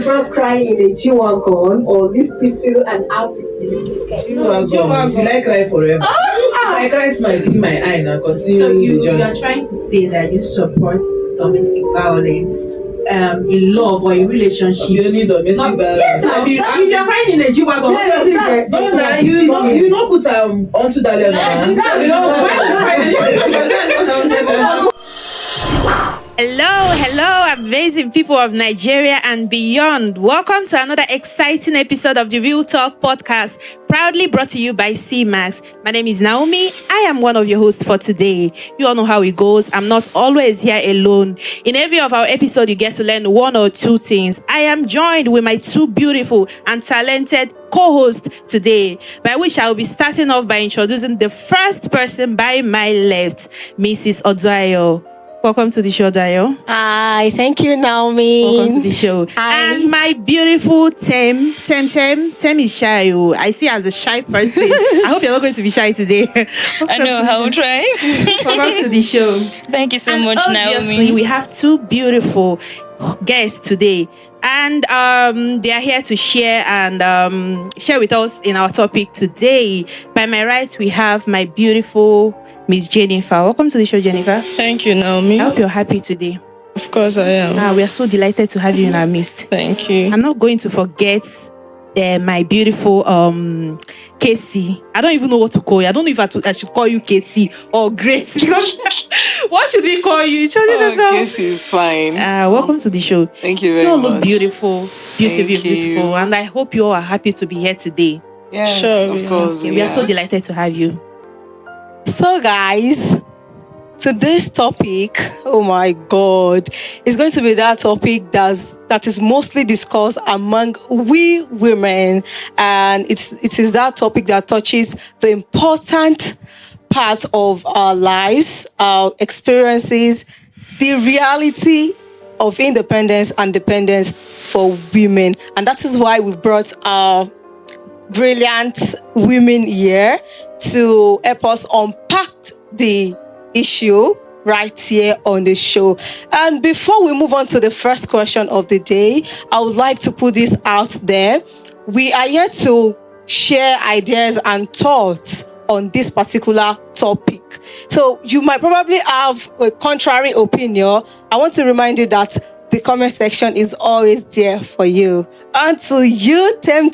prefer crying in a G-Wagon or live peacefully and happy in a G-Wagon. You like cry forever. If I cry, smile, give my eye now. Continue. So you are trying to say that you support domestic violence in love or in relationship? You need domestic violence. Yes, if you're crying in a G-Wagon, you don't put onto that level. Hello, amazing people of Nigeria and beyond. Welcome to another exciting episode of the Real Talk podcast, proudly brought to you by C-Max. My name is Naomi. I am one of your hosts for today. You all know how it goes. I'm not always here alone. In every of our episodes, you get to learn one or two things. I am joined with my two beautiful and talented co-host today, by which I will be starting off by introducing the first person by my left, Mrs. Oduayo. Welcome to the show, Dayo. Hi, thank you, Naomi. Welcome to the show. Hi. And my beautiful Tem is shy. I see her as a shy person. I hope you're not going to be shy today. I know, I will try. Welcome to the show. Thank you so much, obviously, Naomi. We have two beautiful guests today. And they are here to share with us in our topic today. By my right, we have my beautiful Miss Jennifer. Welcome to the show, Jennifer. Thank you, Naomi. I hope you're happy today. Of course I am. We are so delighted to have you in our midst. Thank you. I'm not going to forget my beautiful Casey. I don't even know what to call you. I don't know if I should call you Casey or Grace. What should we call you? Casey is fine. Welcome to the show. Thank you very much. You all much. look beautiful. Beautiful. And I hope you all are happy to be here today. Yes, sure, of course. Okay, we are so delighted to have you. So, guys, today's topic, oh my God, is going to be that topic that is mostly discussed among we women, and it is that topic that touches the important part of our lives, our experiences, the reality of independence and dependence for women. And that is why we brought our brilliant women here to help us unpack the issue right here on the show. And before we move on to the first question of the day, I would like to put this out there. We are here to share ideas and thoughts on this particular topic. So you might probably have a contrary opinion. I want to remind you that the comment section is always there for you. And to you, Tem.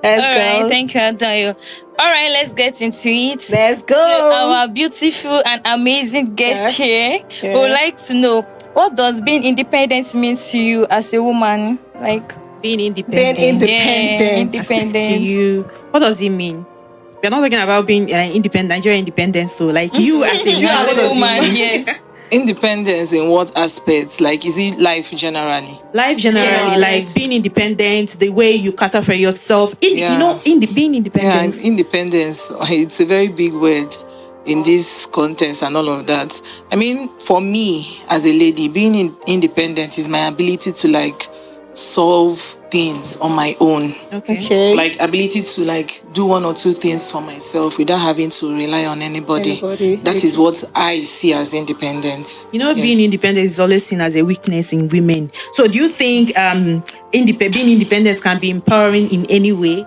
Let's All go. right, thank you, Adayo. All right, let's get into it. Let's go. So our beautiful and amazing guest here would like to know, what does being independent mean to you as a woman? Like being independent. Yeah, independent. To you, what does it mean? We're not talking about being independent, Nigerian independence. So, like you as a woman, what does it mean? Yes. Independence in what aspects? Like, is it life generally? Life generally, like being independent, the way you cater for yourself. Being independent. Yeah, independence. It's a very big word in this context and all of that. I mean, for me as a lady, being independent is my ability to solve things on my own. Okay. Like ability to do one or two things for myself without having to rely on anybody. That is what I see as independence. Being independent is always seen as a weakness in women. So do you think being independent can be empowering in any way?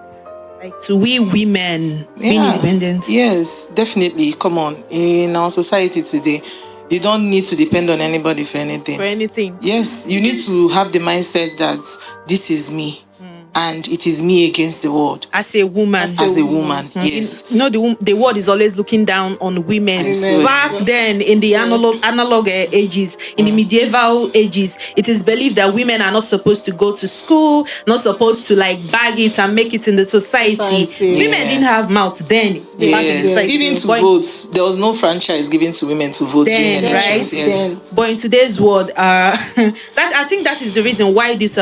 Like to we women being independent? Yes, definitely. Come on. In our society today, you don't need to depend on anybody for anything. Yes, you need to have the mindset that this is me. And it is me against the world. As a woman. Yes. The world is always looking down on women. Back then, in the analog ages, in the medieval ages, it is believed that women are not supposed to go to school, not supposed to bag it and make it in the society. Women didn't have mouth then. Yes. Even to vote, there was no franchise given to women to vote then, during elections. Right? Yes. But in today's world, I think that is the reason why these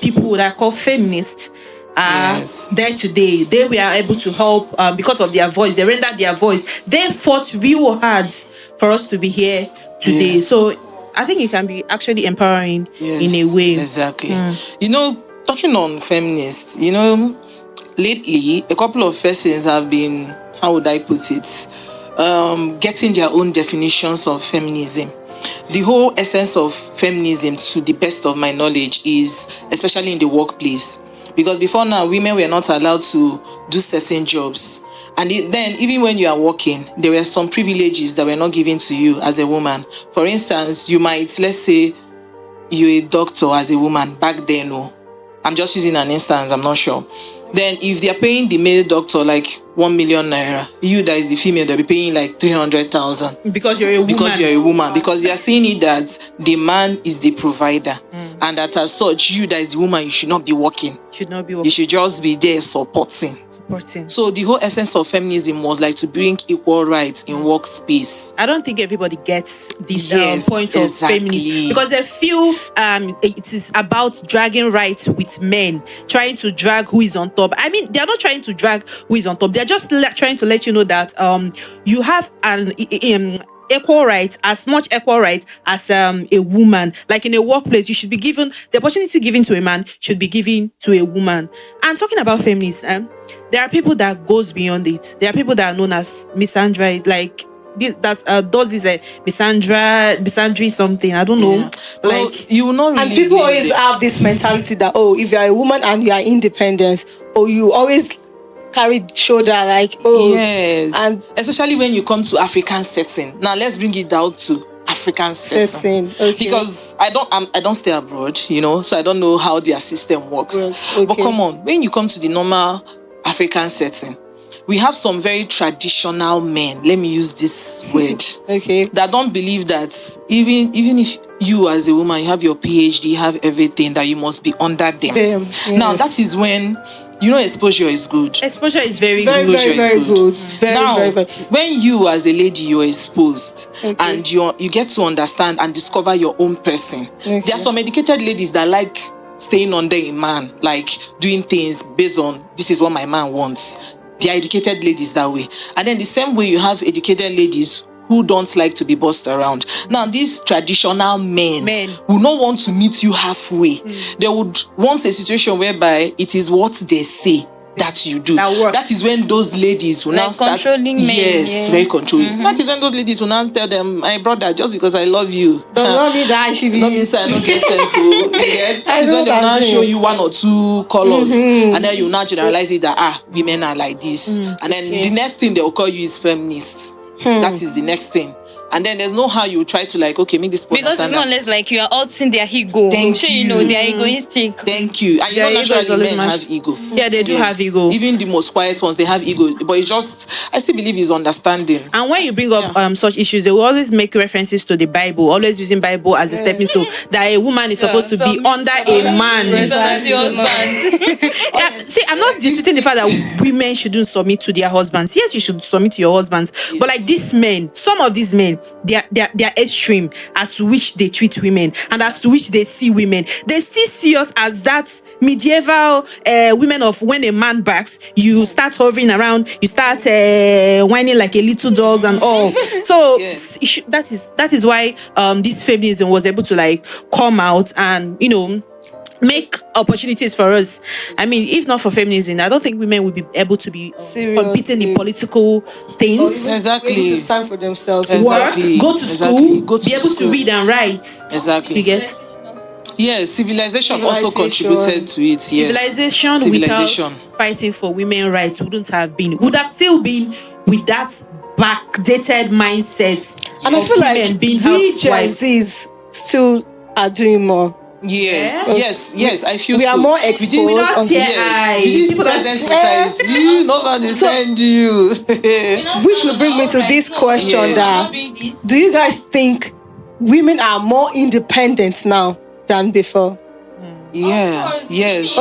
people that are called feminists there today. They were able to help because of their voice. They rendered their voice. They fought real hard for us to be here today. Yes. So I think it can be actually empowering in a way. Exactly. Talking on feminists, lately a couple of persons have been, how would I put it, getting their own definitions of feminism. the whole essence of feminism, to the best of my knowledge, is especially in the workplace. Because before now, women were not allowed to do certain jobs. And then, even when you are working, there were some privileges that were not given to you as a woman. For instance, you might, let's say, you're a doctor as a woman back then. Oh, I'm just using an instance, I'm not sure. Then, if they are paying the male doctor like 1 million naira, you that is the female, they'll be paying like 300,000. Because you're a woman. Because you're a woman. Because they are saying it that the man is the provider. And that as such, you that is the woman, you should not be working. Should not be You should just be there supporting. supporting. So the whole essence of feminism was like to bring equal rights in workspace. I don't think everybody gets this Yes, point of exactly. feminism, because they feel it is about dragging rights with men, trying to drag who is on top. I mean, they are not trying to drag who is on top. They are just trying to let you know that you have an equal right, as much equal right as a woman. Like in a workplace, you should be given the opportunity given to a man should be given to a woman. And talking about feminism, there are people that goes beyond it. There are people that are known as misandra, like does this misandry something. I don't know. Yeah. Well, Like you will not really And people need always it. have this mentality that, if you are a woman and you are independent, you always carry shoulder like, Yes. and especially when you come to African setting. Now let's bring it down to African setting. okay. Because I don't stay abroad, so I don't know how their system works. Works, okay. But come on, when you come to the normal African setting, we have some very traditional men. Let me use this word. Okay. That don't believe that even if you as a woman, you have your PhD, you have everything, that you must be under them. Now Yes. that is when exposure is good. exposure is very, Very, good. very, very good. Very, Now, very, very. when you as a lady, you're exposed, Okay. and you get to understand and discover your own person. Okay. There are some educated ladies that like staying under a man, like doing things based on this is what my man wants. They are educated ladies that way. And then the same way you have educated ladies who don't like to be bossed around. Now, these traditional men will not want to meet you halfway. They would want a situation whereby it is what they say that you do. That works. That is when those ladies will Like now start controlling men, Yes, yeah. very controlling. That is when those ladies will now tell them, my brother, just because I love you. Does not mean that I should be. Not mean say I don't get sense. So, yes. That I is know when they will what now I'm show saying. you one or two colors, and then you now generalize it that women are like this, and then the next thing they will call you is feminist. That is the next thing, and then there's no how you try to like make this point Because it's understand more or that. less like you are outing their ego. Thank Sure, you. they are egoistic. Thank you. And Their ego is naturally always men mass- have ego. Yeah, they do Yes. have ego. Even the most quiet ones, they have ego. But it's just, I still believe it's understanding. And when you bring up such issues, they will always make references to the Bible, always using Bible as a stepping stone, that a woman is supposed to be under a man. Submit to your husband. Yeah, see, I'm not disputing the fact that women shouldn't submit to their husbands. Yes, you should submit to your husbands. But like these men, some of these men, they are extreme as to which they treat women and as to which they see women. They still see us as that medieval women of when a man backs, you start hovering around, you start whining like a little dog and all. So Yes. that is why this feminism was able to like come out and make opportunities for us. I mean, if not for feminism, I don't think women would be able to be competing in political things. Exactly. Able to stand for themselves. Exactly. Work, go to Exactly. school, Go to be able to school. read and write. Exactly. You get Yes, civilization also Civilization. contributed to it. Yes. civilization Civilization. without fighting for women rights would have still been with that backdated mindset. And I of feel women like being we Gen housewives. Zs still are doing more. Yes, I feel We so. are more With this- exposed. Without on- tear Yes, eye. with this People that- present society, nobody send you. Which will bring me to this question: Yes. that do you guys think women are more independent now than before? Yeah, yes.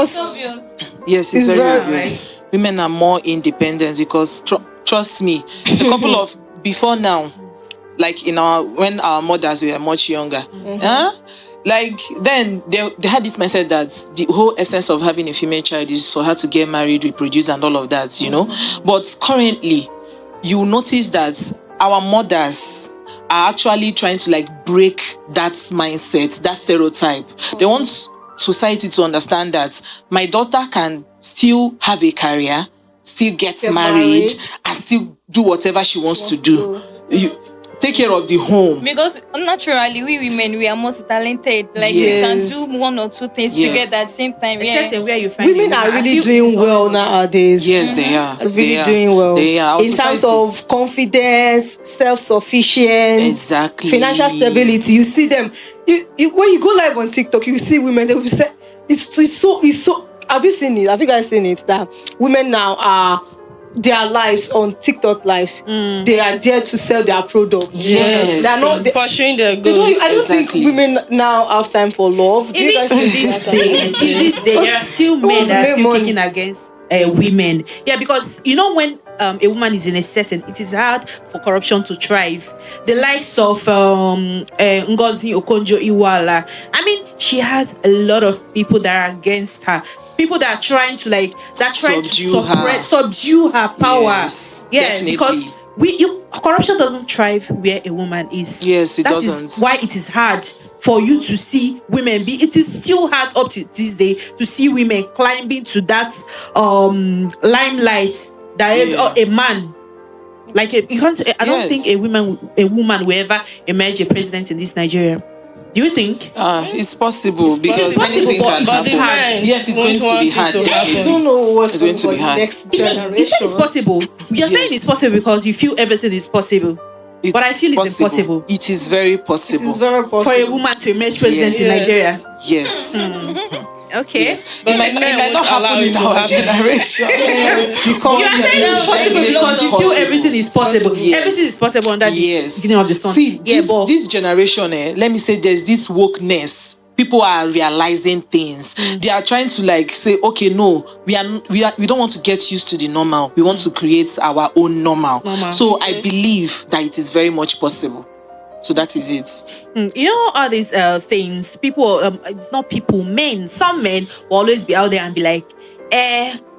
Yes, it's It's very very- obvious. Women are more independent because trust me, a couple of before now, like when our mothers were much younger, like then they had this mindset that the whole essence of having a female child is for her to get married, reproduce, and all of that, But currently, you will notice that our mothers are actually trying to like break that mindset, that stereotype. They want society to understand that my daughter can still have a career, still get married, and still do whatever she wants to do. take care of the home. Because naturally, we women, we are most talented. Like Yes. we can do one or two things Yes. together at the same time. Except Yeah. in where you find Women a are woman. I really feel it doing is well always- nowadays. Yes, they are. Really They are. doing well. They are. Our In terms society- of confidence, self-sufficient, Exactly. financial stability. You see them. When you go live on TikTok, you see women. They will say, "It's so." Have you seen it? Have you guys seen it? That women now are their lives on TikTok lives. They are there to sell their product. Yes. They are not. Pursuing their I goals. don't Exactly. think women now have time for love. Do you Even guys to think this they have day, time? till this day, there are still men that are make still money. kicking against women. Yeah, because you know when a woman is in a setting, it is hard for corruption to thrive. The likes of Ngozi Okonjo-Iweala. I mean, she has a lot of people that are against her. People that are trying to subdue her power. Yes, yeah, definitely. because corruption doesn't thrive where a woman is. Yes, it That doesn't. is why it is hard for you to see women be. It is still hard up to this day to see women climbing to that limelight that Yeah. a man. Like you can't. I don't Yes. think a woman will ever emerge a president in this Nigeria. Do you think? It's possible because It's possible, anything but can it's happen. hard. Yes, it's going to be hard. I definitely. don't know what's It's going going to for be the hard. next You generation. said it's possible. You're saying Yes. it's possible because you feel everything is possible. It's But I feel it's impossible. It is very It possible. is very possible. For a woman to emerge president in Yes. Nigeria. Yes. Okay. But it might men not won't allow happen it in to our happen. generation. You are saying it's possible because you feel everything is possible. Yes. Everything is possible under the Yes. beginning of the sun. See, Yeah, but this generation, let me say there's this wokeness. People are realizing things. They are trying to say, okay, no, we don't want to get used to the normal. We want to create our own normal. So I believe that it is very much possible. So that is it. you know all these things. People, it's not people, men. Some men will always be out there and be like,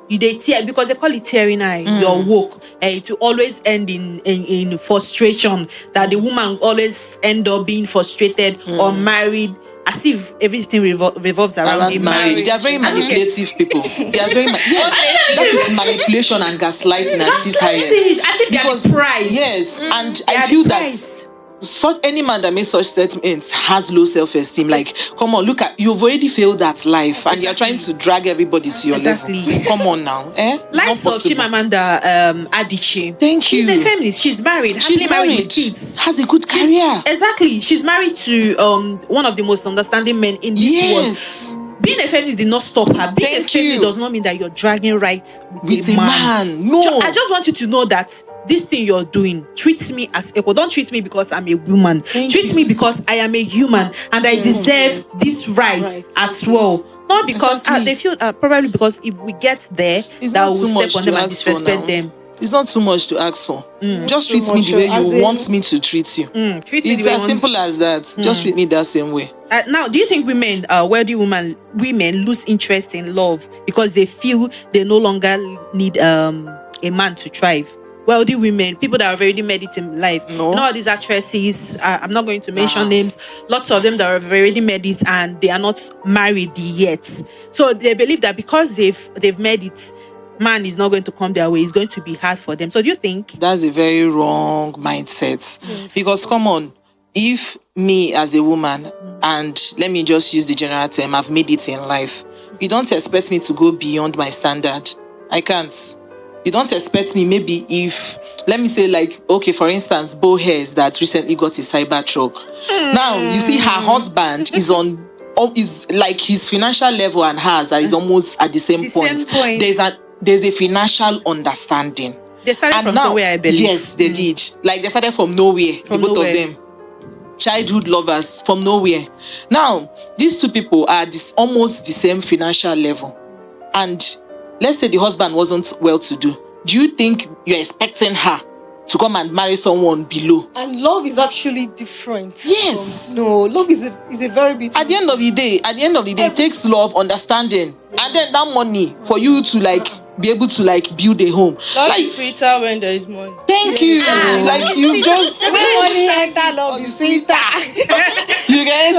you they tear because they call it tearing eye. You're woke. It will always end in frustration. That the woman will always end up being frustrated or married. As if everything revolves around the marriage. They are very manipulative people. They are very that is manipulation and gaslighting at its highest. As if they are the prize. Yes, and They I are feel the that prize. any man that makes such statements has low self-esteem. Like, come on, look at you've already failed that life, and you're trying to drag everybody to your level. Come on now, It's Likes not of possible. Chimamanda Adichie. Thank She's you. a feminist. She's married. She's Happily married with married. kids. Has a good career. Exactly. She's married to one of the most understanding men in this Yes. world. Being a feminist did not stop her. Being Thank a feminist you. does not mean that you're dragging rights With a man. No. I just want you to know that this thing you're doing, treat me as equal. Don't treat me because I'm a woman. Thank treat you. me because I am a human and I deserve this right as well. Not because Exactly. they feel probably because if we get there, It's that not will too much step on to them and ask for disrespect now. them. It's not too much to ask for. Just treat me much, the way as you in- want me to treat you. Treat me It's the way as you want. simple as that. Just treat me that same way. Now, do you think wealthy women lose interest in love because they feel they no longer need a man to thrive? Wealthy women, people that have already made it in life. No. You know all these actresses, I'm not going to mention names, lots of them that have already made it and they are not married yet. So they believe that because they've made it, man is not going to come their way. It's going to be hard for them. So do you think? That's a very wrong mindset. Because come on, if me as a woman, and let me just use the general term, I've made it in life, you don't expect me to go beyond my standard. I can't. You don't expect me, maybe if, let me say okay, for instance, Bo Hairs that recently got a cyber truck. Now, you see her husband is like his financial level and hers is almost at the same The point. same point. There's a financial understanding. They started And from now- somewhere, I believe. Yes, they did. Like they started from nowhere, From the both nowhere. of them. Childhood lovers from nowhere. Now, these two people are almost the same financial level. And let's say the husband wasn't well-to-do. Do you think you're expecting her to come and marry someone below? And love is actually different. Yes. No, love is a very beautiful. At the end of the day, it takes love, understanding, and then that money for you to be able to build a home. Love is sweeter when there is money. Thank you. You just When money enter, love is sweeter. You get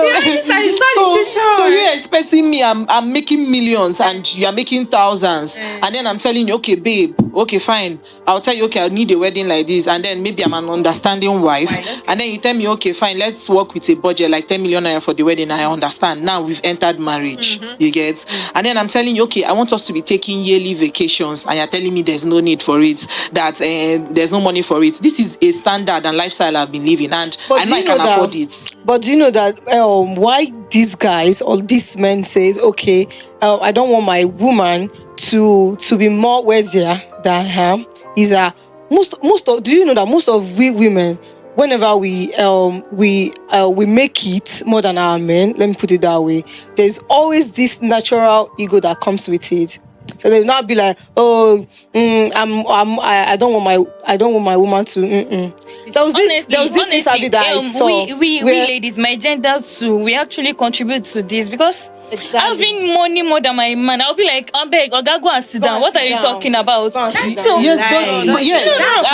so you're expecting me, I'm making millions and you're making thousands. And then I'm telling you, okay, babe, okay, fine. I'll tell you, okay, I need a wedding like this. And then maybe I'm an understanding wife. And then you tell me, okay, fine, let's work with a budget like 10 million naira for the wedding. I understand. Now we've entered marriage. You get? And then I'm telling you, okay, I want us to be taking yearly vacations. And you're telling me there's no need for it, that there's no money for it. This is a standard and lifestyle I've been living. And I know I can afford it. But do you know that why these guys or these men says, okay, I don't want my woman to be more wealthier than I am? Is that do you know that most of we women, whenever we make it more than our men, let me put it that way, there's always this natural ego that comes with it. So they'll not be like, oh, I don't want my woman to. There was this interview that I saw. We ladies, my gender too, we actually contribute to this because having money more than my man, I'll be like, I beg, Oga, go and sit down. What are you talking about? Yes,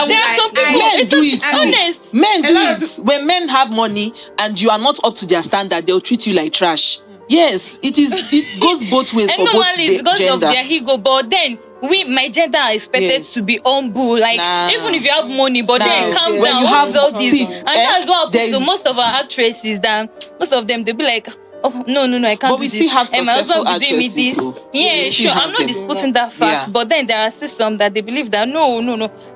there are some people. Men do it. Honest. Men do it. When men have money and you are not up to their standard, they'll treat you like trash. Yes, it goes both ways for both it's because gender. of their ego, but then my gender are expected to be humble. Like even if you have money, but then calm down. You have all this, and that's what happens. So most of our actresses, most of them, they'll be like, oh no, I can't. But we do still this. have successful actresses. Yeah, sure. I'm not disputing that fact, but then there are still some that they believe that no,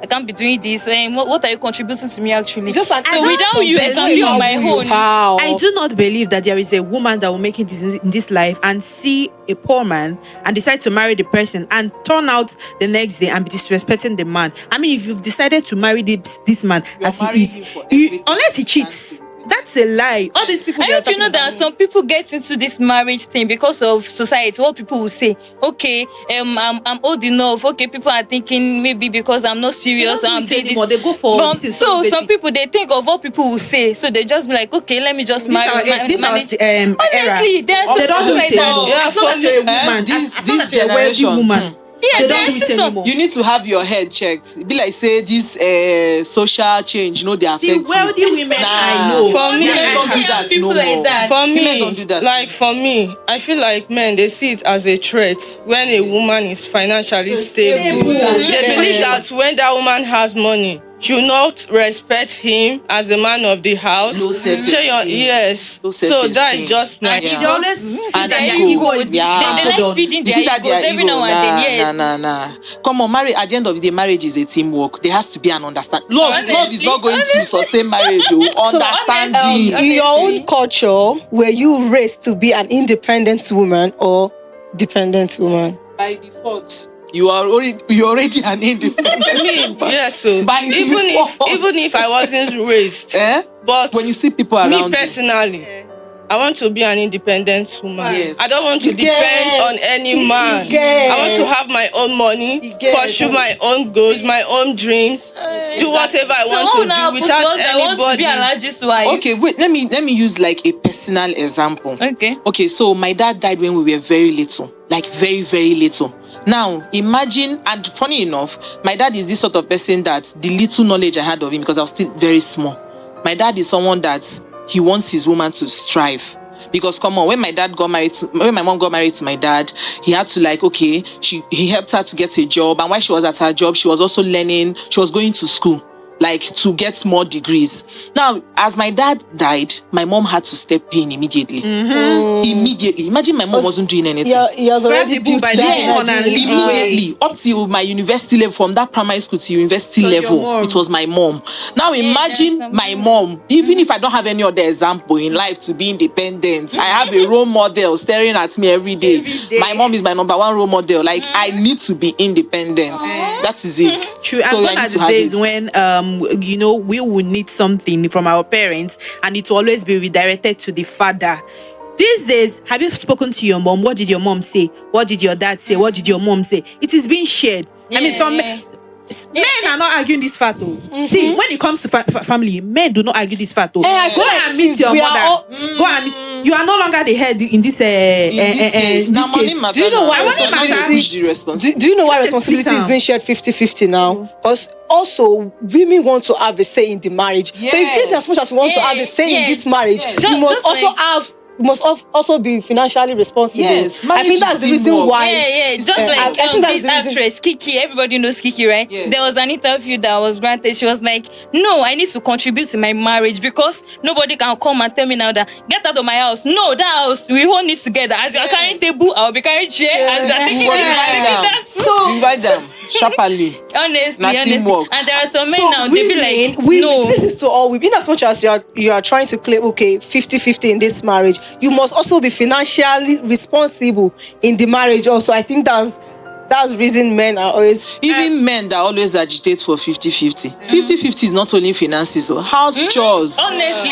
I can't be doing this. What are you contributing to me actually? Just like, so without you, I can be on my own. How? I do not believe that there is a woman that will make it in this life and see a poor man and decide to marry the person and turn out the next day and be disrespecting the man. I mean, if you've decided to marry this man as he is, unless he cheats. That's a lie. All these people. I hope you know that some people get into this marriage thing because of society. What people will say, okay, I'm old enough. Okay, people are thinking maybe because I'm not serious. They don't do it anymore. They go for so some people they think of what people will say, so they just be like, okay, let me just marry. Honestly, there are some people like that. As long as you're a woman, as long as you're a wealthy woman. Yeah, they don't do it anymore. You need to have your head checked. Be like, say this social change, they affect the wealthy women I know. For me, men don't do that people like that. For me, men don't do that. Like for me, I feel like men they see it as a threat when a woman is financially stable. They believe that when that woman has money, she will not respect him as the man of the house. No self-esteem. Yes. No so that is just my and always and their ego is they like feeding their egos every now and then. Yes. Nah. Come on, marry. At the end of the day, marriage is a teamwork. There has to be an understanding. Love is not going to sustain marriage. Understanding. In your own culture, were you raised to be an independent woman or dependent woman? By default. You are already an independent. Yes, so even if I wasn't raised, but when you see people around me personally, I want to be an independent woman. Yes. I don't want to depend on any man. I want to have my own money, pursue my own goals, my own dreams, do whatever I want to do without anybody. Okay, wait. Let me use like a personal example. Okay. So my dad died when we were very little, like very, very little. Now, imagine, and funny enough, my dad is this sort of person that the little knowledge I had of him, because I was still very small, my dad is someone that he wants his woman to strive. Because come on, when my mom got married to my dad, he had to he helped her to get a job. And while she was at her job, she was also learning, she was going to school, like to get more degrees. Now, as my dad died, my mom had to step in immediately. Immediately. Imagine my mom wasn't doing anything. He has already built immediately. Up till my university level, from that primary school to university level, it was my mom. Now imagine my mom, even if I don't have any other example in life to be independent, I have a role model staring at me every day. My mom is my number one role model. Like, I need to be independent. That is it. True. And gone are the days when we will need something from our parents and it will always be redirected to the father. These days, have you spoken to your mom? What did your mom say? What did your dad say? What did your mom say? It is being shared. I mean, men are not arguing this fact. See, when it comes to family, men do not argue this fact. Go and meet your mother. Go and meet. You are no longer the head in this case. Do you know why responsibility is being shared 50-50 now? Because also women want to have a say in the marriage. So if as much as we want to have a say in this marriage, we must also have. We must also be financially responsible. Yes, I think that's the reason why. Just like I think that's this the reason. actress Kiki, everybody knows Kiki, right? Yes. There was an interview that was granted. She was like, "No, I need to contribute to my marriage because nobody can come and tell me now that get out of my house. No, that house we hold it together. As you are carrying table, I'll be carrying chair. As you are taking that. So invite them sharply. Honestly, work. and there are some men So now. They be like, women, no. this is to all women. In as much as you are trying to claim 50-50 in this marriage, you must also be financially responsible in the marriage. Also, I think that's the reason men are always Even men that always agitate for 50-50. 50-50 is not only finances, so house chores, Honestly,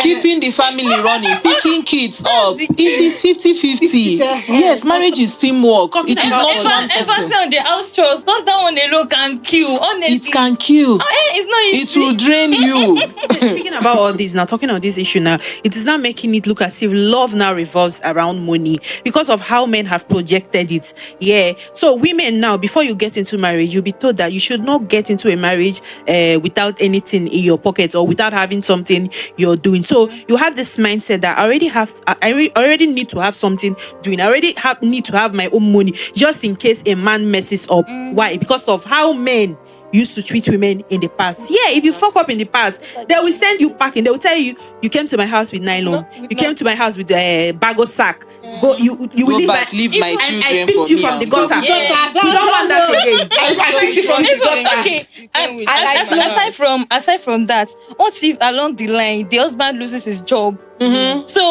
keeping the family running, picking kids up. It is 50-50. Yes, marriage is teamwork. It is not one emphasis person. on the house chores, because that one alone can kill. Honestly, It can kill. It's not It easy. will drain you. Speaking about all this now, talking on this issue now, it is now making it look as if love now revolves around money because of how men have projected it. Yeah. So women now, before you get into marriage, you'll be told that you should not get into a marriage without anything in your pocket or without having something you're doing. So you have this mindset that I already need to have something doing. I already need to have my own money just in case a man messes up. Why? Because of how men used to treat women in the past. Yeah, if you fuck up in the past, they will send you packing. They will tell you, you came to my house with nylon. You came to my house with a bag of sack. Go, you will Go leave back, leave my and children I picked for you me from and the go. gutter. Yeah. You don't want that again. I picked you from Aside from that, what if along the line the husband loses his job? So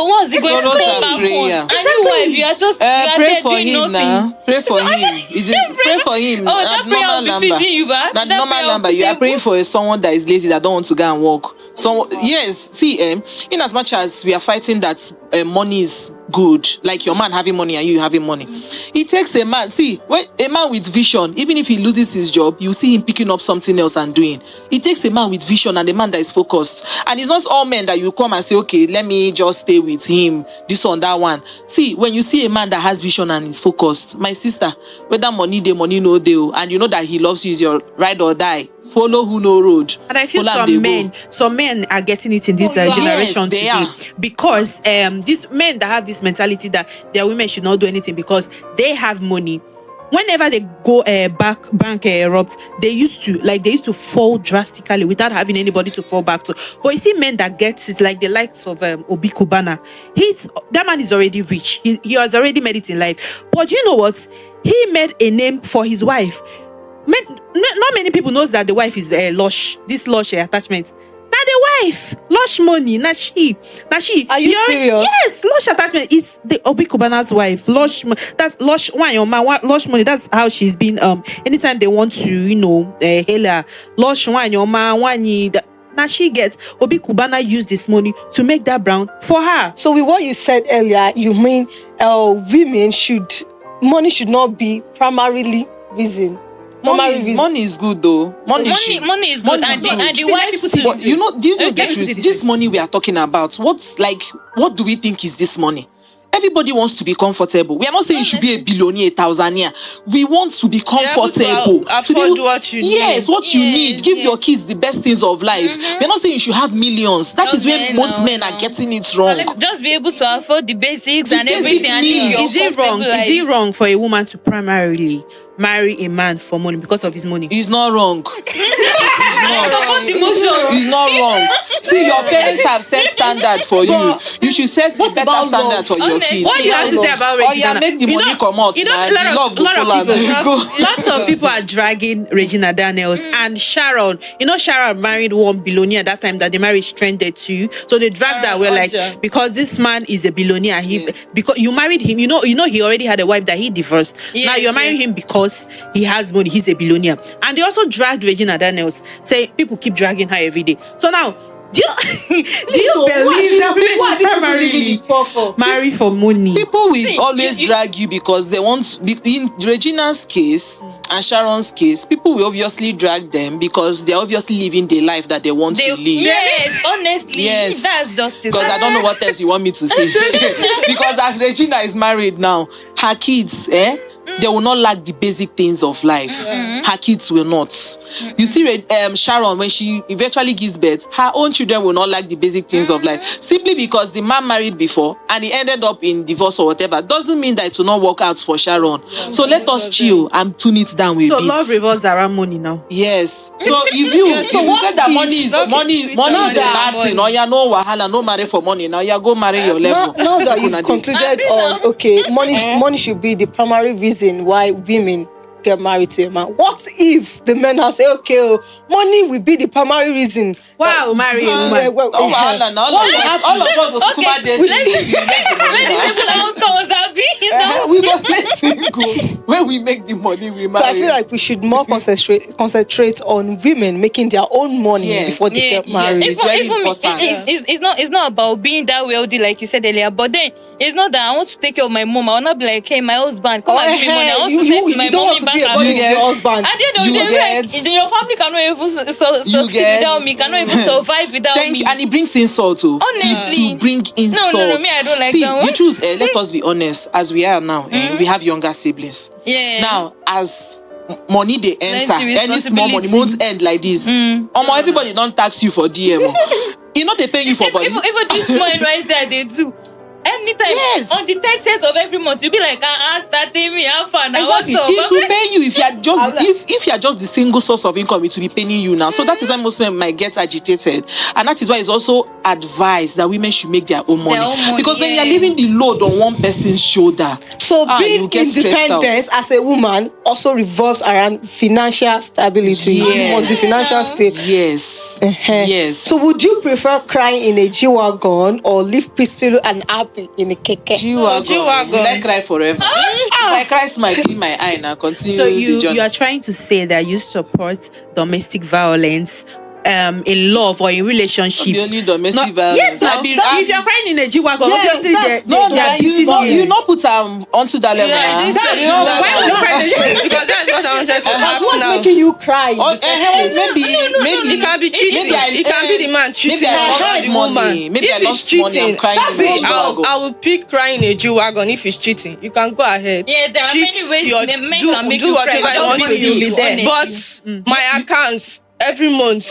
what's he going to Follows come her back prayer. on? And you wife, you are just you are Pray there for doing him nothing. now. Pray for him. Is it pray for him? Oh, that prayer will be feeding you, ba? That That normal prayer will number. be You are there. praying for someone that is lazy, that don't want to go and work. So yes, see, in as much as we are fighting that money is good, like your man having money and you having money, it takes a man. See, when a man with vision, even if he loses his job, you see him picking up something else and doing. It takes a man with vision and a man that is focused. And it's not all men that you come and say, okay, let me just stay with him, this one, that one. See, when you see a man that has vision and is focused, my sister, whether money dey, money no dey, and you know that he loves you, is your ride or die. Follow who no road. And I feel Follow am dey go. some men are getting it in this generation Yes, they today are. because these men that have this mentality that their women should not do anything because they have money. Whenever they go bank erupt, they used to fall drastically without having anybody to fall back to. But you see men that get it, like the likes of Obi Kubana, that man is already rich. He has already made it in life. But you know what? He made a name for his wife. Not many people knows that the wife is lush. This lush attachment. Now the wife, lush money. Now she. Are you serious? Yes, lush attachment is the Obi Kubana's wife. Lush. That's lush. Lush money. That's how she's been. Anytime they want to, hail her, lush one your man one. Now she gets Obi Kubana used this money to make that brown for her. So with what you said earlier, you mean money should not be primarily reason. Money is good though. Money is good. And the wife put it But do you know the Okay, truth? put it This money we are talking about, what do we think is this money? Everybody wants to be comfortable. We are not saying you should be a billionaire, a thousandaire. We want to be comfortable. to afford what you need. Yes, what you Yes, need. Give your yes. kids the best things of life. We are not saying you should have millions. That is where most men are getting it wrong. just be able to afford the basics and basic everything and live your Is it wrong? comfortable Is it life. wrong for a woman to primarily marry a man for money because of his money? It's not wrong. Support the motion. It's not wrong. See, your parents have set standard for you. You should set a better about standard love? for your Honestly, kids. What do you have to say about Oh, Regina? yeah, make the money come out. You know, Nah, a the love lot go of full people, and go. lots of people are dragging Regina Daniels and Sharon. You know, Sharon married one billionaire that time that the marriage trended too. So they dragged her. We're like, Oja. because this man is a billionaire, because you married him. You know, he already had a wife that he divorced. Now Yes, you're marrying yes. him because he has money. He's a billionaire. And they also dragged Regina Daniels. Say people keep dragging her every day. So now, do you believe that women should primarily marry for money? People will always you- drag you because they want. In Regina's case and Sharon's case, people will obviously drag them because they're obviously living the life that they want to live. Yes, honestly, Yes. that's just it. Because I don't know what else you want me to say. Because as Regina is married now, her kids, they will not lack the basic things of life. Her kids will not. You see, Sharon, when she eventually gives birth, her own children will not lack the basic things of life. Simply because the man married before and he ended up in divorce or whatever, doesn't mean that it will not work out for Sharon. So let us chill and tune it down with So it. love revolves around money now. Yes. So if you Yeah, so if you what say that if money is love is money sweeter is a than bad money? thing, or you no wahala, no marry for money. Now you go marry your level. Now that Una you've dey- concluded on money should be the primary reason why women get married to a man. What if the men have said, okay, money will be the primary reason? Wow, marry a woman. No wahala now. All of us go kuma dey When single. the people out was happy, We go play single. When we make the money, we So marry. I feel like we should more concentrate on women making their own money Yes. before they get married. It's very even important. it's not about being that wealthy like you said earlier, but then it's not that I want to take care of my mom. I will not be like, hey, my husband, come and give me money. I want to send to my don't mommy want to be bank a burden to account. your husband. At the end of You the day, get- like, your family cannot even succeed get- without me, cannot even survive without Thank me. you, and it brings insult too. Honestly. It bring insult. No, me, I don't like See, that one. the truth, let us be honest. As we are now, we have younger siblings. Yeah. Now, as money they enter, Plenty any small money responsibility. won't end like this. Everybody don't tax you for DM. You know they pay you for body. Even this small NYC they do. Anytime Yes. on the 30th of every month, you'll be like, starting me, have fun. Now what's Exactly. up? It will pay you if you are just if you are just the single source of income, it will be paying you now. So that is why most men might get agitated, and that is why it's also advised that women should make their own money, own money, because when you are yeah. leaving the load on one person's shoulder, So being you get stressed out. independent as a woman also revolves around financial stability. You Yes. must be financial stable. Yes. Yes. So would you prefer crying in a G-Wagon or live peacefully and happy in a keke? G-Wagon. G-Wagon. Will I cry forever? If I cry, smile, clean my eye now. Continue. So the you journey. are trying to say that you support domestic violence in love or in relationships. The only domestic Not- violence. Yes, now, I mean, if you're crying in a G-Wagon, Yes, obviously that's- they are beating you not put onto that level. Yeah, now. this is You know, that- Why would you cry in a G-Wagon? because that's what I wanted to ask What's now. making you cry? in Oh, the first place? maybe It can be cheating. It can be the man cheating Maybe I on lost the money. woman. Maybe If I he's lost money. I'm cheating, crying in see, the G-Wagon. I will pick crying a G-Wagon if he's cheating. You can go ahead. Yeah, there are Cheat many ways your- men do, can make do you whatever cry you without want to beating do. you, honestly. But my account every month.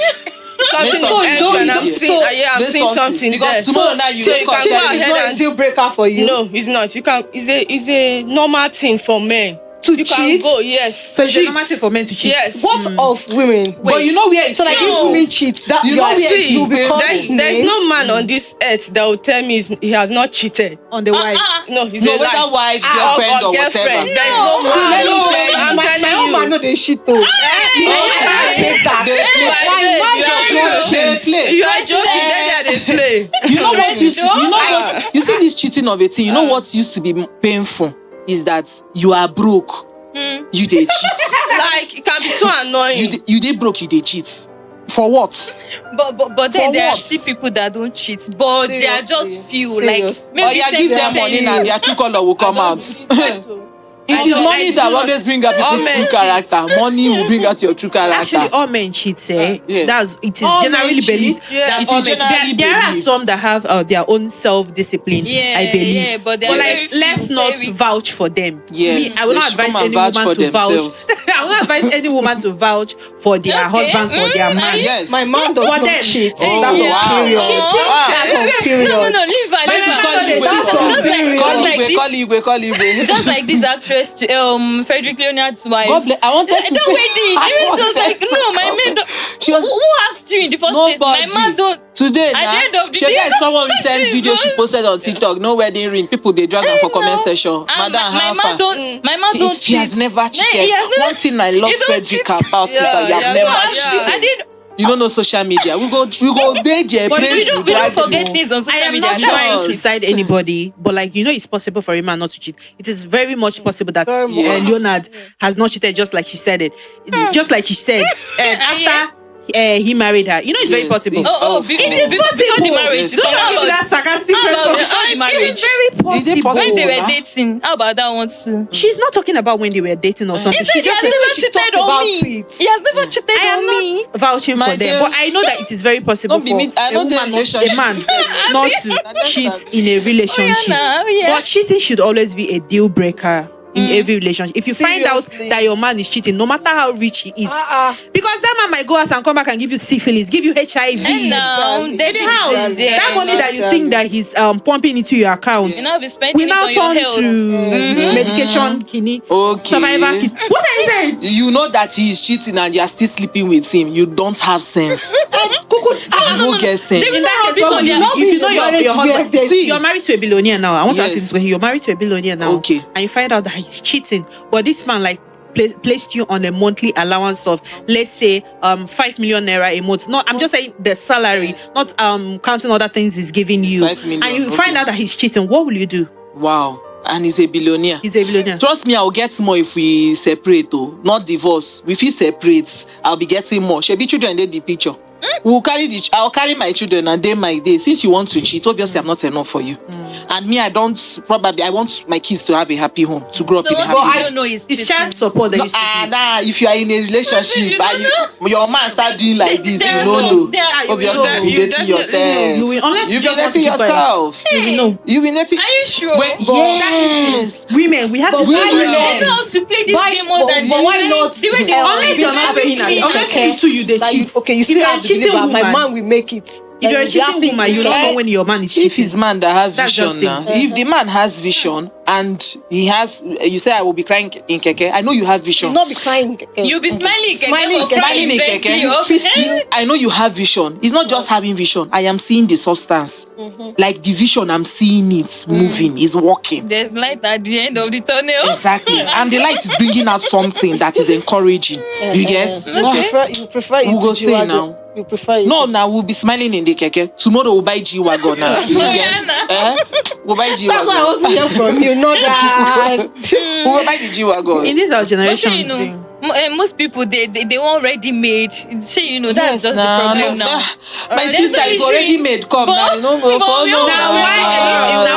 Something Make is something entering and I'm easier. seeing, I'm Make seeing something because there. tomorrow now you so wake you up, can cheating go It's ahead not a and deal breaker for you. no, it's not. You can. It's a normal thing for men. To You can cheat? go. Yes. So it's a cheat. normal thing for men to cheat. Yes. What of women? But you know where it's So like if women cheat, that You you know are where sick, it you is, become There's no man on this earth that will tell me he has not cheated. On the wife. No, he's No, a whether lie. wife, girlfriend, or whatever. There's no man. let me tell you. I'm my telling own man you. know they shit though. You know, I can't take that. They play. You are joking. Then they play. You know what you know what you see this cheating of a thing. You know what used to be painful is that you are broke. You dey cheat. Like it can be so annoying. You dey broke. You dey cheat. For what? But then For there are what? still people that don't cheat, but they are just few. Seriously. Like maybe Or you give them 10%. money now, their true color will come out. It is money that always bring out All people's men true cheat. character. Money will bring out your true character. Actually, all men cheat. Yeah. It is All generally men cheat? believed Yeah. that It all is men generally there are believed. some that have their own self-discipline. Yeah, I believe. yeah, but there are like, very few, let's not very- vouch for them. Yes, Me, I will they not should advise come and any vouch woman for to vouch. themselves. I will not advise any woman to vouch for their Okay. husbands or their man. Yes. My man does But not then- cheat. Oh, That's wow. on period. Wow. That's on period. No, leave her. Leave her. Call Igwe, That's call on Igwe, period. call Like Igwe, this. call Igwe. Just like this actress, Frederick Leonard's wife. God bless. I wanted to Don't say. wedding. I She was wanted like, to no, my come. man don't. She was- Who asked you in the first place? My Nobody. man don't. Today, At the now, end of the she day- get someone recent video she Jesus. posted on TikTok. No wedding ring. People they drag her for comment section. And Madam, my how man far? don't. My man don't He cheat. has never Nah, cheated. he has never- One thing I love He don't Frederick cheat. about is that Yeah, you have yeah, never yeah. cheated. I did. You don't know social media. We go there, there, But place we to We don't drag forget you. things on I social am media. not No. trying to side anybody, but like it's possible for a man not to cheat. It is very much possible that Very much. Leonard has not cheated, just like she said it. Just like she said, after he married her. It's very Yes, possible. it's- It is Before possible. the marriage. Don't How give me about- that sarcastic how about person. before the It marriage? is very possible. possible? When they were Huh? dating, how about that one too? She's not talking about when they were dating or something. He said She he just has said never she cheated talked on about me. it. He has never cheated I am on me. not vouching My for dear. them, but I know that it is very possible Don't be for me- I a know the woman, relationship. a man, not to cheat in a relationship. Oh, yeah. But cheating should always be a deal breaker in every relationship. If you find out Seriously. that your man is cheating, no matter how rich he is, because that man might go out and come back and give you syphilis, give you HIV And now, in the house. That money that you think that he's pumping into your account, You now be spending we it now on your turn health. to medication, kidney, Okay. survivor kit. What are you saying? You know that he is cheating and you are still sleeping with him. You don't have sense. You don't get sense. They will In not that have case, it what on will you their- do? If you know your husband, See. you're married to a billionaire now. I want to ask you Yes. this question. You're married to a billionaire now. Okay. And you find out that he's cheating, but this man like placed you on a monthly allowance of, let's say, 5 million naira a month. No, I'm just saying the salary, not counting other things he's giving you. 5 million, and you okay. find out that he's cheating. What will you do? Wow. And he's a billionaire. He's a billionaire. Trust me, I'll get more if we separate, though. Not divorce. If we separate, I'll be getting more. Shebi children did the picture. I'll carry my children and then my day. Since you want to cheat, obviously I'm not enough for you. And me, I want my kids to have a happy home, to grow up So in a what happy home. I don't know is It's child support that No, used to give. if you are in a relationship You don't and your man start doing like this, There you are don't some- know. there are- Obviously, you you dating definitely yourself. You will, unless you You just be want to dating keep quiet. yourself. You will know. You be dating. Are you sure? Yes. Women, we have this women- problem. They know how to play this Why- game more than but the why way- not, the way they Unless you're not paying everything. unless you two you they That cheat. okay, you If still you're a have to cheating believe that my woman, man will make it. if you're a Like, cheating be woman, you don't know when your man is If cheating. his man that has That's vision just now, it. if the man has vision and he has, you say I will be crying in keke. I know you have vision. You'll not be crying. You'll be smiling, Smiling, or crying smiling in Bentley, keke. okay? I know you have vision. It's not just having vision. I am seeing the substance. Like the vision, I'm seeing it moving, is working. There's light at the end of the tunnel. Exactly. And the light is bringing out something that is encouraging. You get? You prefer it We'll go to say G-Wagon. now. You prefer it. No, now we'll be smiling in the keke. Tomorrow we'll buy G-Wagon now. You get? We'll buy G-Wagon. That's what I want to hear from you. Not that. We'll buy the G-Wagon. In this our But generation, you know, most people they want ready made. Say you know that's just the problem now. My There's sister no is issue. already made. Come now, you don't go But for we no. all- now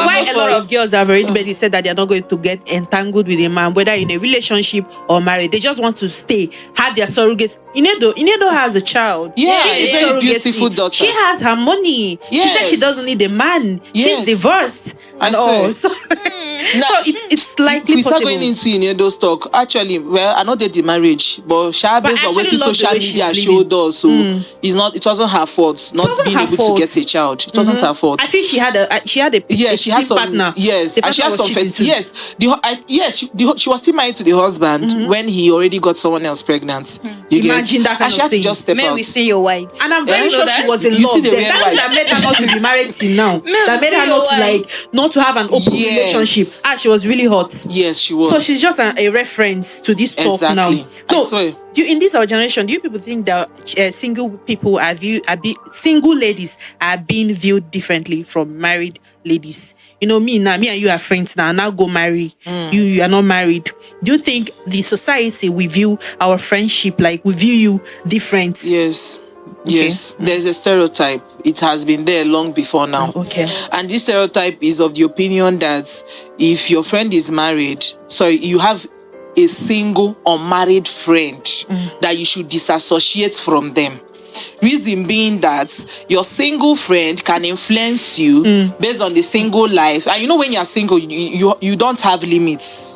why Go a for lot it. of girls have already said that they're not going to get entangled with a man, whether in a relationship or married. They just want to stay, have their surrogates. Inedo has a child. Yeah, She a is very surrogacy. beautiful daughter. She has her money. She said she Yes. doesn't need a man. Yes. She's divorced and I all. say. So, Now, so it's likely we start possible. going into Inedo's talk. Actually, well, I know they the marriage, but Sha, based I on what actually love the social way media she's showed us, so it wasn't her fault not wasn't being her able fault. to get a child. It wasn't her fault. I think she had a Yeah, she has cheating some partner. Yes, The and she partner has was some. cheating too. Yes, she was still married to the husband when he already got someone else pregnant. You Imagine get? that kind and she of had thing. to just step Men out. we see your white. And I'm very Yeah. sure she was in You love. see the Then. way That's white. that made her not to be married till now. That made her not to not to have an open Yes. relationship. She was really hot. Yes, she was. So she's just a reference to this talk Exactly. now. I No, swear. in this our generation, do you people think that single people single ladies are being viewed differently from married ladies? You know, me and you are friends now. Now go marry. You are not married. Do you think the society we view our friendship like we view you different? Yes. Yes, there's a stereotype. It has been there long before now. Okay. And this stereotype is of the opinion that if your friend is married, you have a single unmarried friend, that you should disassociate from them. Reason being that your single friend can influence you based on the single life. And you know, when you're single, you don't have limits.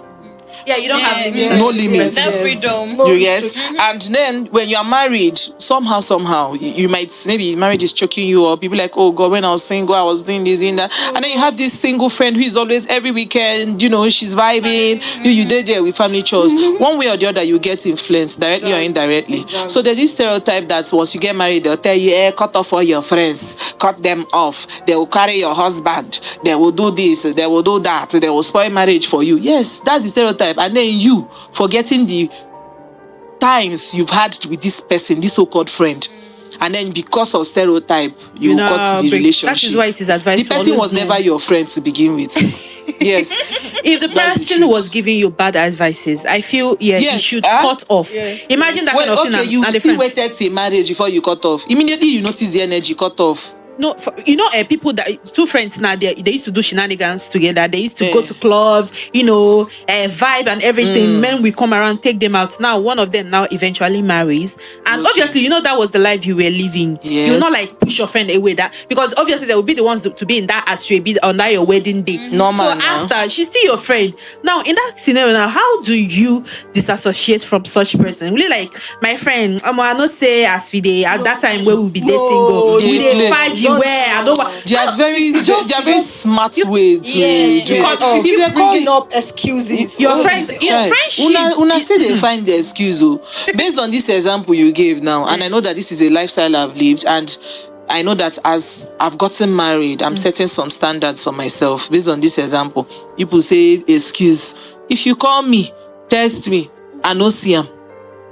Yeah, you don't have limits. No limits. That freedom. You get? And then when you're married, somehow, you might, maybe marriage is choking you up. People like, oh God, when I was single, I was doing this, doing that. And then you have this single friend who is always every weekend, she's vibing. You did there with family chores. One way or the other, you get influenced directly or indirectly. So there's this stereotype that once you get married, they'll tell you, cut off all your friends, cut them off. They will carry your husband. They will do this, they will do that. They will spoil marriage for you. Yes, that's the stereotype. And then you forgetting the times you've had with this person, this so-called friend, and then because of stereotype, you cut the relationship. That is why it is advised. The person was never your friend to begin with. Yes. If the That's the person truth. was giving you bad advices, I feel you Yes, should cut off. Imagine that kind of thing. You and the still friend. waited till marriage before you cut off. Immediately you notice the energy cut off. people that two friends now, they used to do shenanigans together. They used to go to clubs, vibe and everything. Men will come around, take them out. Now one of them now eventually marries, and obviously that was the life you were living. Yes. You will not like push your friend away, that because obviously they will be the ones to be in that astray on that your wedding day. Normal So now. after, she's still your friend. Now in that scenario, now how do you disassociate from such person? Really, like my friend, I not say as we dey at that time where we be dating single, we dey fight you where I don't. There's very smart way to do it. Because If Keep they call bringing up excuses. your friendship. Una still dey find the excuse. Based on this example you gave now, and I know that this is a lifestyle I've lived, and I know that as I've gotten married, I'm setting some standards for myself. Based on this example, people say excuse. If you call me, text me, I no see am.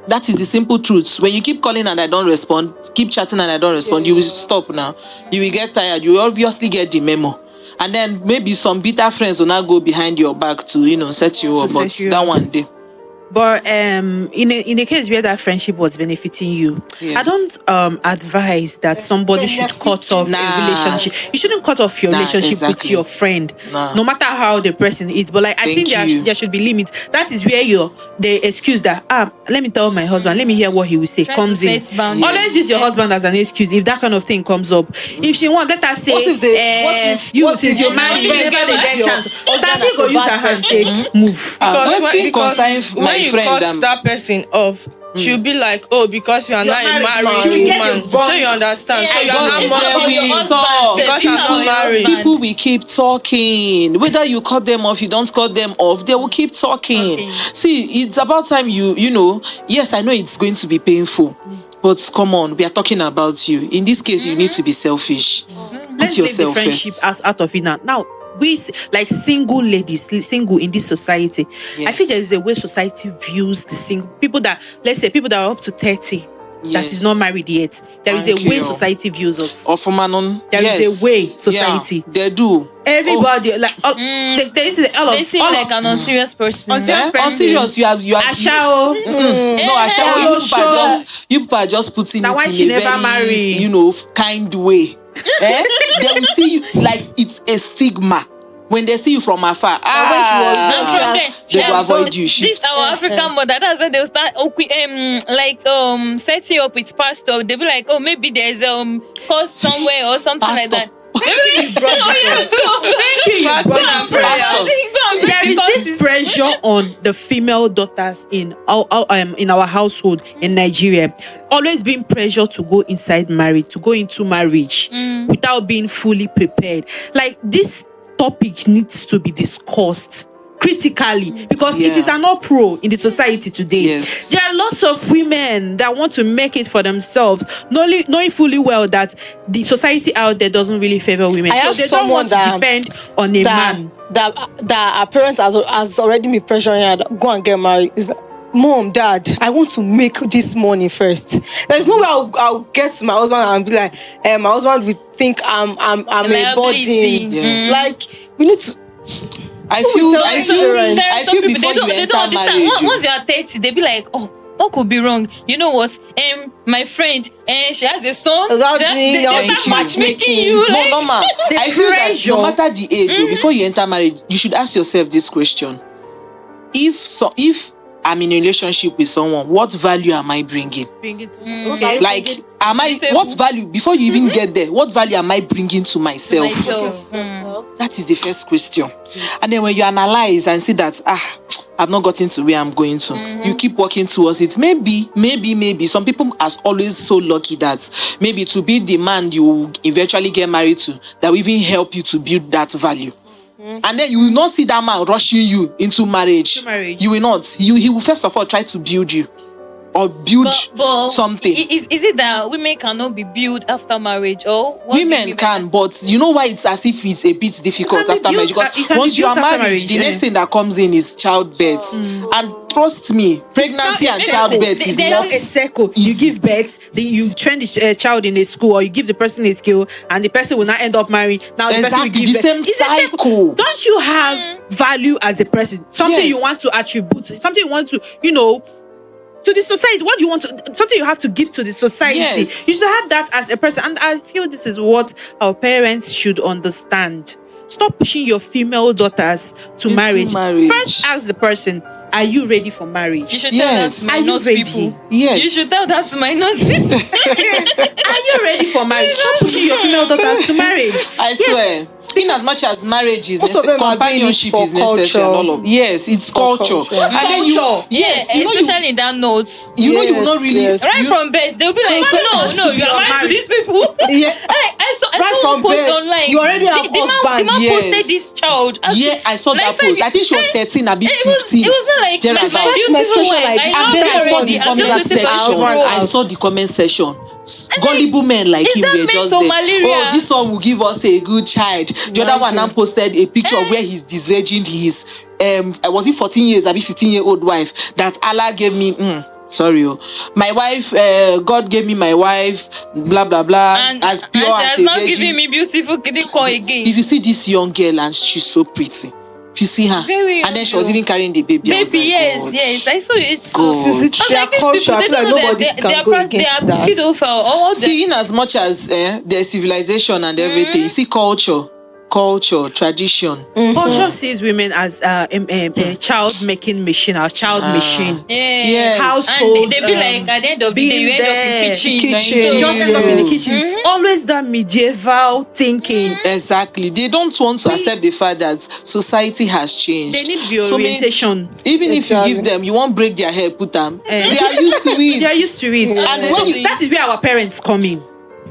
That is the simple truth. When you keep calling and I don't respond, keep chatting and I don't respond, you will stop now. You will get tired. You will obviously get the memo. And then maybe some bitter friends will now go behind your back to, set you up. But that one day. But in the case where that friendship was benefiting you, Yes. I don't advise that somebody should cut off a relationship. You shouldn't cut off your relationship with exactly. your friend, Nah. no matter how the person is. But like I think there should be limits. That is where the excuse that let me tell my husband, let me hear what he will say Try comes to in. set boundaries. Always use your husband as an excuse if that kind of thing comes up. If she wants, let her say, since you're married, you never dey get chance. That she go use her hand say move. Because when you cut that person off, she'll be like, oh, because you are not a married woman. So you understand. So you are not married. Because you are not married. People will keep talking. Whether you cut them off, you don't cut them off, they will keep talking. See, it's about time yes, I know it's going to be painful. But come on, we are talking about you. In this case, you need to be selfish. Let's leave the friendship as out of it now. Now, we like single ladies, single in this society. Yes. I think there is a way society views the single people that, let's say, people that are up to 30 that Yes. is not married yet. There is Thank a way you. society views us. Or for Manon, There is a way society. Yeah, they do. Everybody like they used to say, They seem like an unserious person. Unserious On serious, you are. Ashao. No, Asha, you people are just putting Now it why in she a never very, marry? kind way. They will see you like it's a stigma. When they see you from afar, And from there, they will avoid you. This our African mother. That's when they will start setting you up with pastor. They'll be like, oh, maybe there's cause somewhere or something like that. Thank you. Fasting and prayer. There is this pressure on the female daughters in our household in Nigeria. Always being pressured to go inside marriage, to go into marriage without being fully prepared. Like this topic needs to be discussed critically because it is an uproar in the society today. Yes. There are lots of women that want to make it for themselves, knowing fully well that the society out there doesn't really favor women. So they don't want to depend on a man. That our parents has already been pressuring her, go and get married. It's like, Mom, Dad, I want to make this money first. There's no way I'll get to my husband and be like, my husband will think I'm a burden. Yes. Like we need to. I feel before you enter marriage. Once they are 30, they'll be like, oh, what could be wrong? You know what? My friend, she has a son. They start matchmaking you. No, Like, normal. I feel that no matter the age, before you enter marriage, you should ask yourself this question: If I'm in a relationship with someone, what value am I bringing? Okay. Like, what value, before you even get there, what value am I bringing to myself? That is the first question. And then when you analyze and see that, I've not gotten to where I'm going to, you keep working towards it. Maybe. Some people are always so lucky that maybe to be the man you eventually get married to, that will even help you to build that value. And then you will not see that man rushing you into marriage. You will not. He will first of all try to build you or build something. Is it that women cannot be built after marriage? Or women can, but you know why it's as if it's a bit difficult after marriage? Because once you are married, the next thing that comes in is childbirth. And trust me, pregnancy and childbirth is not a circle. You give birth, then you train the child in a school, or you give the person a skill, and the person will not end up marrying. Now the person will give birth. Same cycle. Don't you have value as a person? Something you want to attribute, something you want to, to the society. What do you want to, something you have to give to the society. Yes. You should have that as a person. And I feel this is what our parents should understand. Stop pushing your female daughters to Into marriage. marriage. First, ask the person, are you ready for marriage? You should Yes. tell that Are to you minus ready? people. Yes. You should tell that to minus people. Are you ready for marriage? Stop pushing your female daughters to marriage. I swear. In as much as marriage is Most of them are doing it companionship for is necessary and culture. all of yes, it's culture. culture. And then you, Culture. yes, Yeah, you know especially in that note. you know you will Yes, not really yes. Right you- from birth, they'll be like, no, you are married to these people. Yeah. I saw Right someone from post birth, online. you already have the man husband. Yes. posted this child. Yeah, I saw Like that 5 post. I think she was years- 13, a bit It was 15. not like Thereabout. my First beautiful menstruation wife. like I this. love After her I saw already. the I'm comment just waiting for section, it to grow I up. saw the comment section. Gullible men like is him that were meant just for there. malaria? Oh, this one will give us a good child. The other one now posted a picture where he's disvirgined his was it 14 years, I mean 15-year-old wife that Allah gave me. Sorry, my wife. God gave me my wife. Blah blah blah. And as she pure as has a not virgin. given me beautiful kitty call again. If you see this young girl and she's so pretty, if you see her, Very and then she was young. even carrying the baby. I was Baby, like, yes, God. yes. I saw it. God. Since it's I was their like, these culture, people, I they feel like don't know nobody that can go they against are that. pedophile. Or what they- See, in as much as there's civilization and everything, you see culture, tradition. Culture sees women as a child-making machine, or child machine. Yeah. Yes. Household, And they be like, at the end of the day, being you end up there. in kitchen. Thank So you. just end up in the kitchen. Always that medieval thinking. Exactly. They don't want to accept the fact that society has changed. They need So many- reorientation. even if you Exactly. give them, you won't break their hair, put them. They are used to it. They are used to it. And So when you- that is where our parents come in.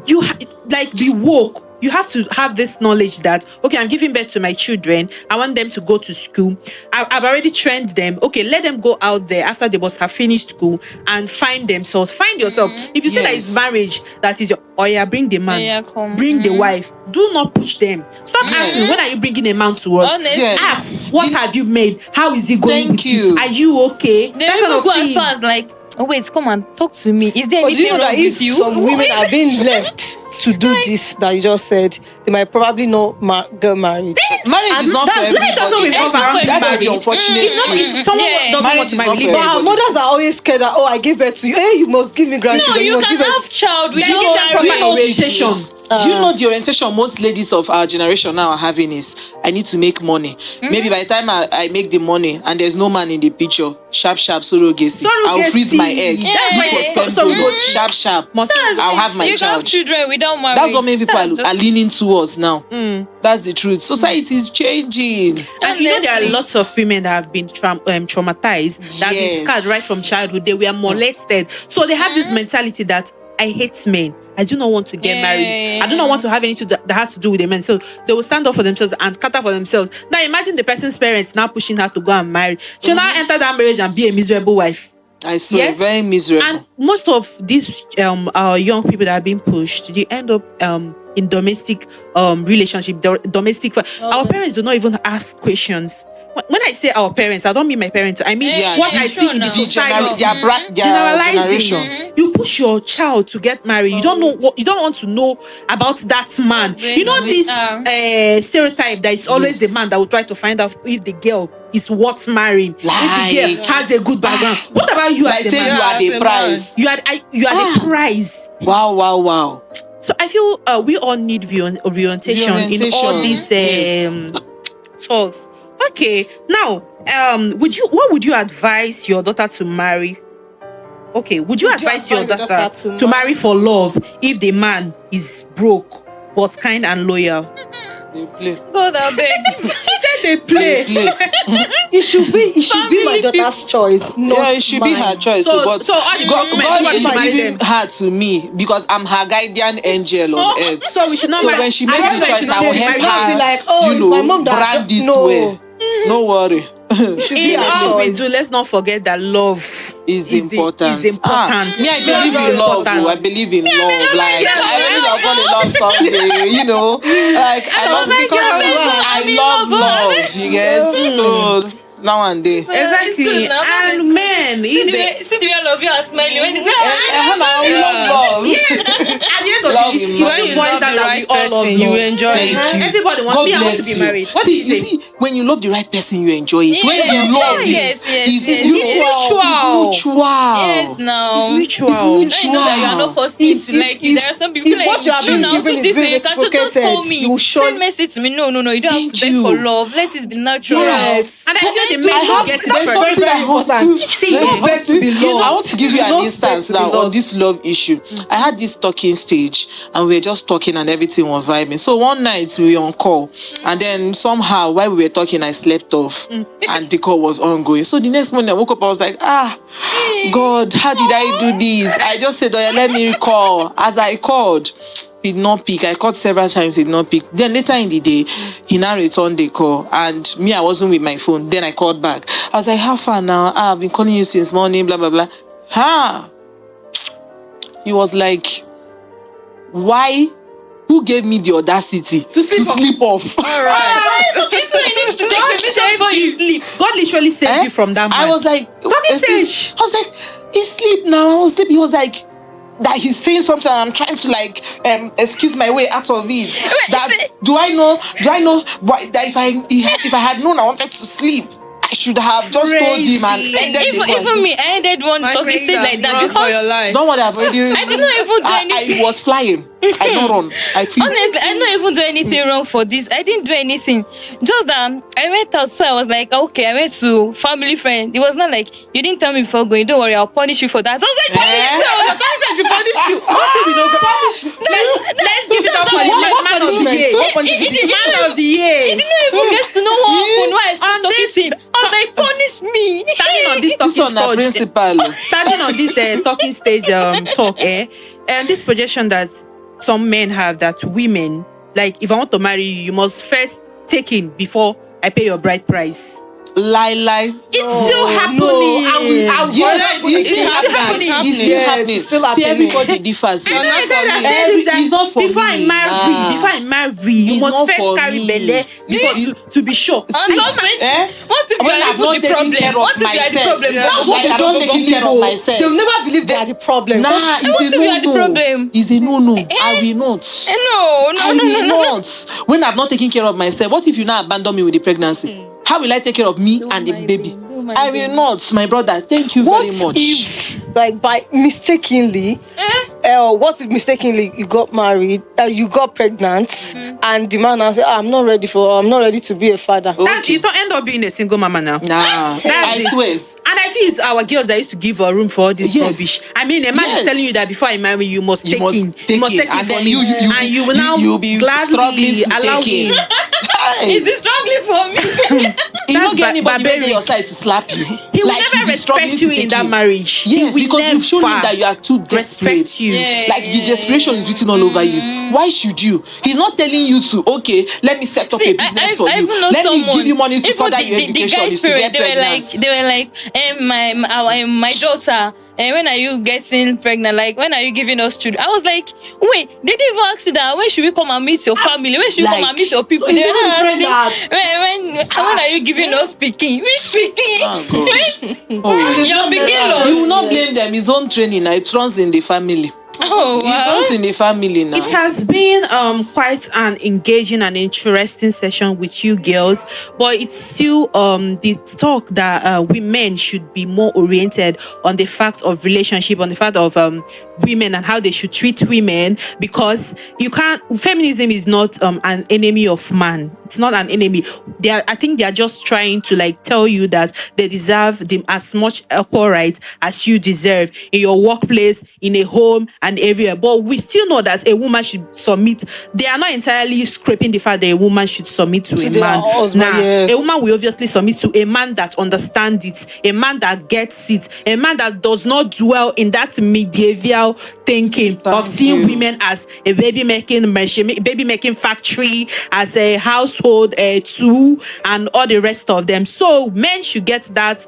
You like be woke. You have to have this knowledge that, okay, I'm giving birth to my children. I want them to go to school. I've already trained them. Okay, let them go out there after they must have finished school and find themselves. Find yourself. If you say that Yes. it's marriage, that is your, oh yeah, bring the man, Yeah, come. bring the wife. Do not push them. Stop Yes. asking, when are you bringing a man to us? Honestly. Yes. Ask, what have you made? How is it going Thank with you? you. Are you okay? They That even kind of go as thing. far as like, oh wait, come and talk to me. Is there But do you anything know wrong that if with you? some women are being left to do this that you just said, they might probably not get married. Marriage is not for Life doesn't everybody. revolve around That is marriage. the unfortunate If truth. someone Yeah. doesn't Marriage want to is marry, not leave for them. But our everybody. mothers are always scared that, oh, I gave birth to you. Hey, you must give me No, grandchildren. you must can give birth. have child Then without give them proper marriage. orientation. Do you know the orientation most ladies of our generation now are having is, I need to make money. Maybe by the time I make the money and there's no man in the picture, sharp surrogacy. I'll freeze my egg. That's why For they- sperm surrogacy. donor. Sharp. Must- I'll have my you can have child. children without marriage. That's what many people That's are leaning towards now. That's the truth. Society is changing. And you know there are Honestly. lots of women that have been traumatized, that have been Yes. scarred right from childhood. They were molested, so they have this mentality that I hate men. I do not want to get married. I do not want to have anything that has to do with a man. So they will stand up for themselves and cater for themselves. Now imagine the person's parents now pushing her to go and marry. She'll now enter that marriage and be a miserable wife. I swear, Yes. very miserable. And most of these our young people that are being pushed, they end up in domestic relationship, domestic. Our parents do not even ask questions. When I say our parents, I don't mean my parents. I mean Yeah, what the I see in the generation society. their Generalizing. generation. You push your child to get married. You don't know what you don't want to know about that man. Husband, You know this stereotype that it's always the Yes. man that will try to find out if the girl is worth marrying, if the girl Like. has a good background. What about you Like as a say man? you are as the a prize. You are the prize. Wow. So I feel we all need orientation in all Reorientation. these Yes. talks. Okay, now what would you advise your daughter to marry? Okay, would you advise your daughter to marry for love if the man is broke but kind and loyal? They play. God, I beg. She said they play. It should be my Family daughter's choice, not Yeah, it should be mine. her choice. So- but so all the God, women God want is to marry giving them. her to me because I'm her guardian angel on earth. So we should not So marry. when she I makes don't the know, she choice, not I will marry. help not her. be like, oh, it's my mom that brand it no. well. No worry. It should be In her all we choice. do, let's not forget that love Is important. Is important. Me, I believe in love. Oh, I believe in love. Like I really love fall in love someday. You know, like I love love. You get so now and then. Exactly. It's good now. And men, See the way I love you are smiling when you say, I love love. and at the end of Love the day, in it marriage. When you boils love down the that right we all love person, you love. enjoy Thank it. you. Everybody wants God me. I want to bless be you. married. What See, did you say? see, when you love the right person, you enjoy it. When Yes, you love yes, it, yes, it's yes, mutual. yes. It's mutual. Yes, now. It's mutual. It's I know that you are not forcing to like you. There are some people if like what you are no, being no, given do is this being thing. You can just call reciprocated, me. you will surely- Send message to me. No, you don't have Thank to beg you. for love. Let it be natural. Yes. And I feel the I men should have- get it that's first. very, very important. See, I don't beg to be loved. want to give you an Don't instance beg to be now on loved. this love issue. I had this talking stage and we were just talking and everything was vibing. So one night we were on call and then somehow while we were talking I slept off and the call was ongoing. So the next morning I woke up, I was like, God, how did I do this? I just said, oh, yeah, let me recall. As I called, he did not pick. I called several times, he did not pick. Then later in the day, he now returned the call. And me, I wasn't with my phone. Then I called back. I was like, how far now? I've been calling you since morning, blah, blah, blah. He was like, why? Who gave me the audacity to sleep off? All right. So you need to take God permission saved before you you. sleep. God literally saved you from that man. I was like, Talking stage. I was like, he sleep now. I was sleep. He was like, that he's saying something. And I'm trying to like excuse my way out of it. That do I know why, that if I had known I wanted to sleep, I should have just told him and ended the call. Even me, I ended one My talking friend stage like that run for your because life. Don't worry, I've already. I did not even do anything. I was flying. I don't run. I flew. Honestly, I didn't even do anything wrong for this. I didn't do anything. Just that I went out, so I was like, okay, I went to family friend. It was not like you didn't tell me before going. Don't worry, I'll punish you for that. So I was like, punish you. What if we don't punish you? Let's give it up for the man of the year. Man of the year. You didn't even get to know what happened. Why I On stopped talking this- to him. I was like, punish me. Standing on this This talking one na stage, principal. standing on this talking stage talk, and this projection that some men have that women, like, if I want to marry you, you must first take in before I pay your bride price. Lie. It's still happening. Yes, It's it's happening. It's still Yes, happening. it's still See, happening. everybody differs. I know not I said for I me. said it that It's not for before me. I marry, you It's must not first for carry me. belle before to be sure. On top of it, Eh? what if you When are I've even not the taken problem? care of What if you are the myself. problem? Yeah. That's what Like, they I'm don't not taking believe. care of myself. They'll never believe they are the problem. Nah, What it's if a you are the no-no. problem? It's a no. I will not. No. I will not. When I've not taken care of myself, what if you now abandon me with the pregnancy? How will I take care of me and the mind baby? me, don't mind I will me. not, my brother. Thank you What very much. if, like, by mistakenly, what if mistakenly you got married, you got pregnant, and the man now said, I'm not ready to be a father. That's, you don't end up being a single mama now. Nah, That's I it. swear. And I feel it's our girls that used to give a room for all this Yes. rubbish. I mean, a man is Yes. telling you that before I marry you, must You take must in. take You must in. take in And for then me. you- and you will now you'll be struggling gladly to allow take in. him. Hey. Is this struggling for me? You That's don't get anybody barbaric. on your side to slap you. He will Like, never you'll be struggling respect to you in take that in. marriage. Yes, he will because you've shown him never that you are too desperate. respect you. Yeah. Like the desperation is written all over you. Why should you? He's not telling you to, okay, let me set up a business for I you. even know Let me someone. give you money to Even further your education. The guy's Is to parents, get pregnant. they were like, my daughter. And when are you getting pregnant? Like, when are you giving us children? I was like, wait, they didn't even ask you that. When should we come and meet your family? When should we come and meet your people? so They he's were not not asking, when are you giving us speaking? Which speaking? Oh, God. Which? Oh. You're beginning You will lost. not blame them. It's home training. Now. It runs in the family. Oh, It wow. runs in the family now. It has been quite an engaging and interesting session with you girls, but it's still the talk that women should be more oriented on the fact of relationship, on the fact of women and how they should treat women, because feminism is not an enemy of man. It's not an enemy. I think they are just trying to like tell you that they deserve them as much equal rights as you deserve in your workplace, in a home, and everywhere. But we still know that a woman should submit. They are not entirely scraping the fact that a woman should submit to a their man. husband, Nah, yes. a woman will obviously submit to a man that understands it, a man that gets it, a man that does not dwell in that medieval thinking of seeing women as a baby making factory, as a household tool, and all the rest of them. So men should get that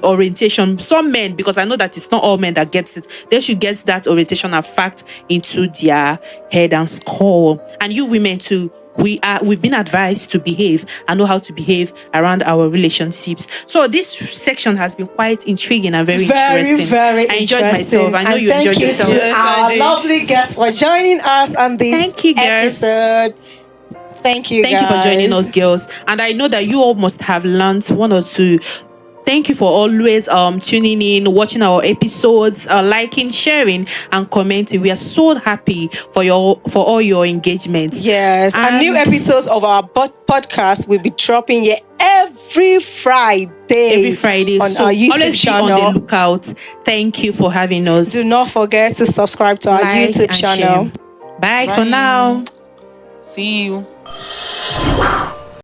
orientation. Some men, because I know that it's not all men that gets it, they should get that orientation and fact into their head and skull. And you women too, we've been advised to behave and know how to behave around our relationships. So this section has been quite intriguing and very interesting. Very I enjoyed interesting. myself. I know And you enjoyed yourself. Thank you to our lovely guests for joining us on this Thank you, girls. episode. Thank you, Thank you for joining us, girls. And I know that you all must have learned one or two. Thank you for always tuning in, watching our episodes, liking, sharing, and commenting. We are so happy for all your engagements. Yes, and new episodes of our podcast will be dropping here every Friday. On So our YouTube always channel. be on the lookout. Thank you for having us. Do not forget to subscribe to our Like YouTube and channel. share. Bye for now. See you.